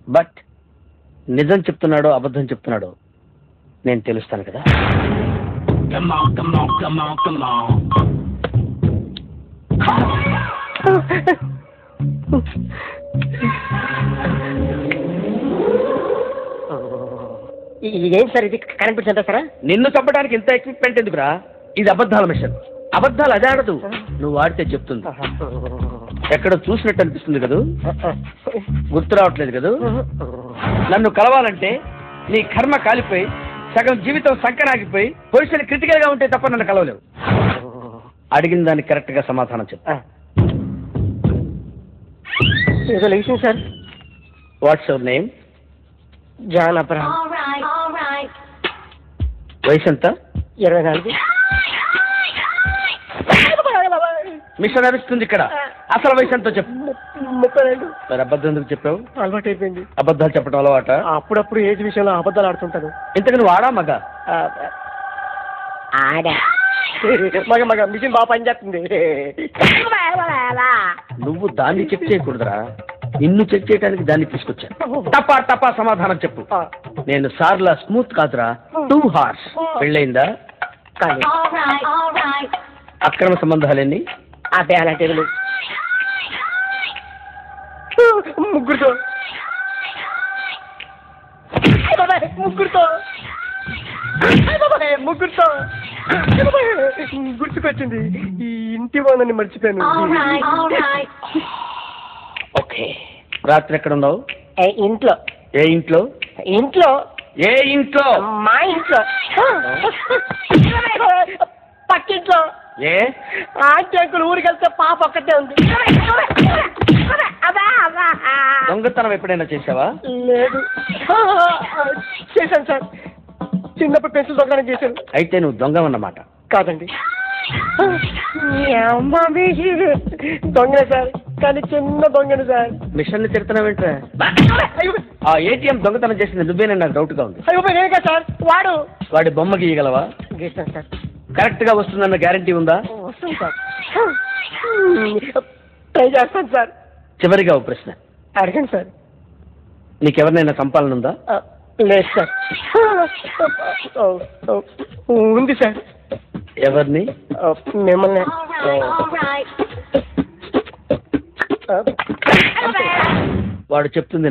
But నిజం చెప్తున్నాడో అబద్ధం చెప్తున్నాడో నేను తెలుస్తాను కదా. ఏం సార్ ఇది కనిపించండి సార్? నిన్ను చంపడానికి ఇంత ఎక్విప్మెంట్ ఎందుకురా? ఇది అబద్ధాల మిషన్. అబద్ధాలు అది ఆడదు, నువ్వు ఆడితే చెప్తుంది. ఎక్కడ చూసినట్టు అనిపిస్తుంది కదూ, గుర్తు రావట్లేదు కదూ. నన్ను కలవాలంటే నీ కర్మ కాలిపోయి సగం జీవితం సంకనాగిపోయి పొజిషన్ క్రిటికల్ గా ఉంటే తప్ప నన్ను కలవలేవు. అడిగిన దానికి కరెక్ట్ గా సమాధానం చెప్పు. ఏదో లేచింది sir. What's your name? John Abraham. వయసు ఎంత? 24. మిషన్ నడుస్తుంది ఇక్కడ. అసలు వయసు ఎంతో చెప్పు. 32. మరి అబద్ధం ఎందుకు చెప్పావు? అలవాటు అయిపోయింది. అబద్ధాలు చెప్పడం అలవాట? అప్పుడప్పుడు ఏజ్ విషయంలో అబద్ధాలు ఆడుతుంటాను. ఇంతకు నువ్వు ఆడా మగ? ఆడా. మగ మిషన్ బాగా పనిచేస్తుంది. నువ్వు దాన్ని చెక్ చేయకూడదురా, నిన్ను చెక్ చేయడానికి దాన్ని తీసుకొచ్చాను. టపా టపా సమాధానం చెప్పు. నేను సార్లా స్మూత్ కాదురా, 2 హార్స్. పెళ్ళయిందా? అక్రమ సంబంధాలన్నీ? అదే అలాంటి ముగ్గురుతో గుర్తుకొచ్చింది. ఈ ఇంటి వాళ్ళని మర్చిపోయాను. ఓకే, రాత్రి ఎక్కడ ఉన్నావు? ఇంట్లో. ఏ ఇంట్లో? ఇంట్లో. ఏ ఇంట్లో? మా ఇంట్లో. పక్కింట్లో. ఏ ఆంటీ అంకుల్ ఊరికి వెళ్తే పాప ఒక్కటే ఉంది. దొంగతనం ఎప్పుడైనా చేసావా? లేదు. చేశాను సార్, చిన్నప్పుడు పెన్సిల్ దొంగతనం చేశాను. అయితే నువ్వు దొంగవన్నమాట. కాదండి, దొంగనే సార్, కానీ చిన్న దొంగను సార్. మిషన్ తిడుతున్నావేంట్రా? ఆ ఏటీఎం దొంగతనం చేసింది నువ్వేనే, నాకు డౌట్ గా ఉంది. నేనే సార్. వాడి బొమ్మ గీయగలవా? గీస్తాను సార్. కరెక్ట్ గా వస్తుందన్న గ్యారంటీ ఉందా? వస్తుంది సార్, ట్రై చేస్తాను సార్. చివరిగా ఒక ప్రశ్న అడగండి సార్. నీకెవరినైనా చంపాలనుందా? లేదు సార్. ఉంది సార్. ఎవరిని? మిమ్మల్ని. వాడు చెప్తుంది